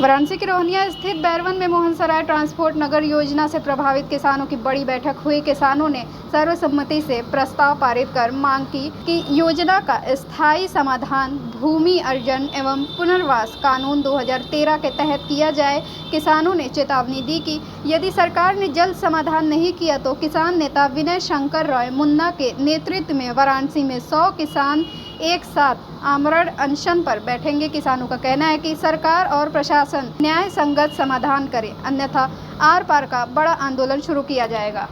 वाराणसी के रोहनिया स्थित बैरवन में मोहनसराय ट्रांसपोर्ट नगर योजना से प्रभावित किसानों की बड़ी बैठक हुई। किसानों ने सर्वसम्मति से प्रस्ताव पारित कर मांग की कि योजना का स्थायी समाधान भूमि अर्जन एवं पुनर्वास कानून 2013 के तहत किया जाए। किसानों ने चेतावनी दी कि यदि सरकार ने जल्द समाधान नहीं किया तो किसान नेता विनय शंकर रॉय मुन्ना के नेतृत्व में वाराणसी में 100 किसान एक साथ आमरण अनशन पर बैठेंगे। किसानों का कहना है कि सरकार और प्रशासन न्याय संगत समाधान करे, अन्यथा आर पार का बड़ा आंदोलन शुरू किया जाएगा।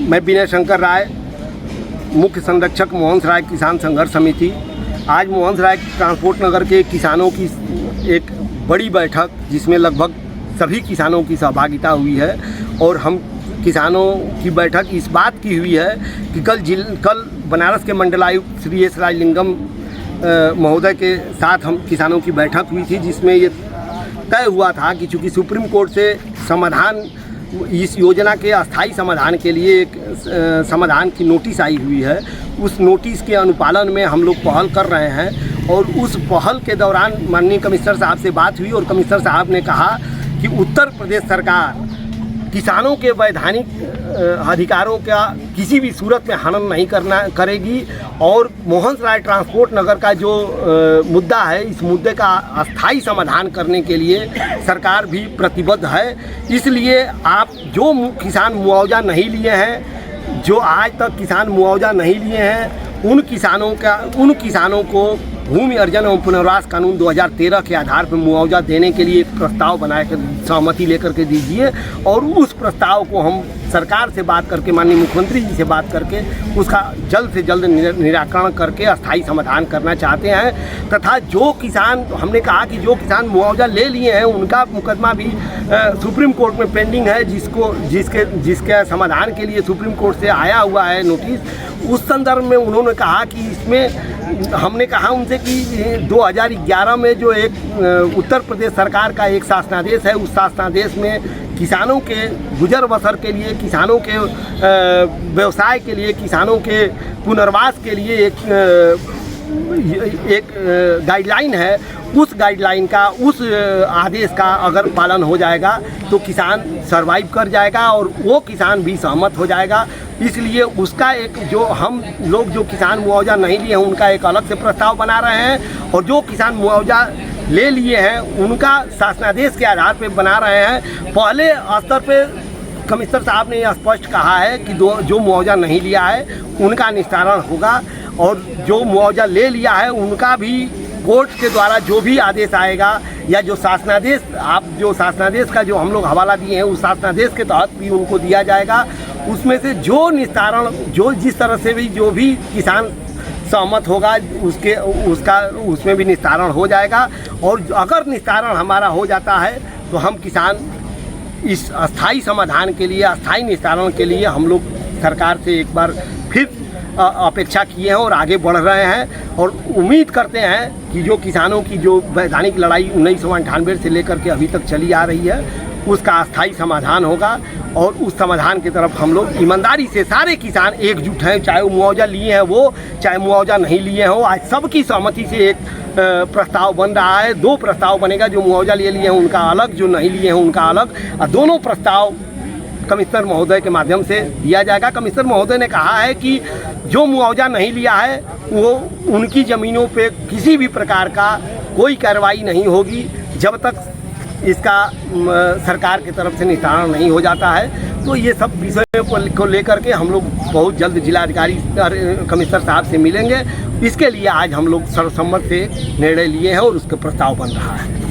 मैं विनय शंकर राय, मुख्य संरक्षक मोहनसराय किसान संघर्ष समिति। आज मोहनसराय ट्रांसपोर्ट नगर के किसानों की एक बड़ी बैठक जिसमें लगभग सभी किसानों की सहभागिता हुई है और हम किसानों की बैठक इस बात की हुई है कि कल बनारस के मंडलायुक्त श्री एस राजलिंगम महोदय के साथ हम किसानों की बैठक हुई थी, जिसमें ये तय हुआ था कि चूँकि सुप्रीम कोर्ट से समाधान इस योजना के अस्थायी समाधान के लिए एक समाधान की नोटिस आई हुई है, उस नोटिस के अनुपालन में हम लोग पहल कर रहे हैं। और उस पहल के दौरान माननीय कमिश्नर साहब से बात हुई और कमिश्नर साहब ने कहा कि उत्तर प्रदेश सरकार किसानों के वैधानिक अधिकारों का किसी भी सूरत में हनन नहीं करेगी और मोहनसराय ट्रांसपोर्ट नगर का जो मुद्दा है, इस मुद्दे का अस्थायी समाधान करने के लिए सरकार भी प्रतिबद्ध है। इसलिए आप जो किसान मुआवजा नहीं लिए हैं, जो आज तक किसान मुआवजा नहीं लिए हैं, उन किसानों को भूमि अर्जन एवं पुनर्वास कानून 2013 के आधार पर मुआवजा देने के लिए एक प्रस्ताव बनाकर सहमति लेकर के दीजिए और उस प्रस्ताव को हम सरकार से बात करके, माननीय मुख्यमंत्री जी से बात करके उसका जल्द से जल्द निराकरण करके अस्थायी समाधान करना चाहते हैं। तथा जो किसान, हमने कहा कि जो किसान मुआवजा ले लिए हैं उनका मुकदमा भी सुप्रीम कोर्ट में पेंडिंग है, जिसके समाधान के लिए सुप्रीम कोर्ट से आया हुआ है नोटिस। उस संदर्भ में उन्होंने कहा कि इसमें हमने कहा उनसे कि 2011 में जो एक उत्तर प्रदेश सरकार का एक शासनादेश है, उस शासनादेश में किसानों के गुजर बसर के लिए, किसानों के व्यवसाय के लिए, किसानों के पुनर्वास के लिए एक गाइडलाइन है। उस गाइडलाइन का, उस आदेश का अगर पालन हो जाएगा तो किसान सरवाइव कर जाएगा और वो किसान भी सहमत हो जाएगा। इसलिए उसका एक जो हम लोग जो किसान मुआवजा नहीं लिए हैं उनका एक अलग से प्रस्ताव बना रहे हैं और जो किसान मुआवजा ले लिए हैं उनका शासनादेश के आधार पर बना रहे हैं। पहले स्तर पे कमिश्नर साहब ने यह स्पष्ट कहा है कि जो मुआवजा नहीं लिया है उनका निस्तारण होगा और जो मुआवजा ले लिया है उनका भी कोर्ट के द्वारा जो भी आदेश आएगा या जो शासनादेश का जो हम लोग हवाला दिए हैं उस शासनादेश के तहत भी उनको दिया जाएगा। उसमें से जो निस्तारण, जो जिस तरह से भी जो भी किसान सहमत होगा उसमें भी निस्तारण हो जाएगा। और अगर निस्तारण हमारा हो जाता है तो हम किसान इस अस्थायी समाधान के लिए, अस्थायी निस्तारण के लिए हम लोग सरकार से एक बार फिर अपेक्षा किए हैं और आगे बढ़ रहे हैं और उम्मीद करते हैं कि जो किसानों की जो वैधानिक लड़ाई 1998 से लेकर के अभी तक चली आ रही है उसका अस्थायी समाधान होगा और उस समाधान की तरफ हम लोग ईमानदारी से सारे किसान एकजुट हैं, चाहे वो मुआवजा लिए हैं वो, चाहे मुआवजा नहीं लिए हो। आज सबकी सहमति से एक प्रस्ताव बन रहा है। 2 प्रस्ताव बनेगा, जो मुआवजा ले लिए हैं उनका अलग, जो नहीं लिए हैं उनका अलग, और दोनों प्रस्ताव कमिश्नर महोदय के माध्यम से दिया जाएगा। कमिश्नर महोदय ने कहा है कि जो मुआवजा नहीं लिया है वो उनकी ज़मीनों पे किसी भी प्रकार का कोई कार्रवाई नहीं होगी जब तक इसका सरकार की तरफ से निस्तारण नहीं हो जाता है। तो ये सब विषयों को लेकर के हम लोग बहुत जल्द जिलाधिकारी कमिश्नर साहब से मिलेंगे। इसके लिए आज हम लोग सर्वसम्मत से निर्णय लिए हैं और उसका प्रस्ताव बन रहा है।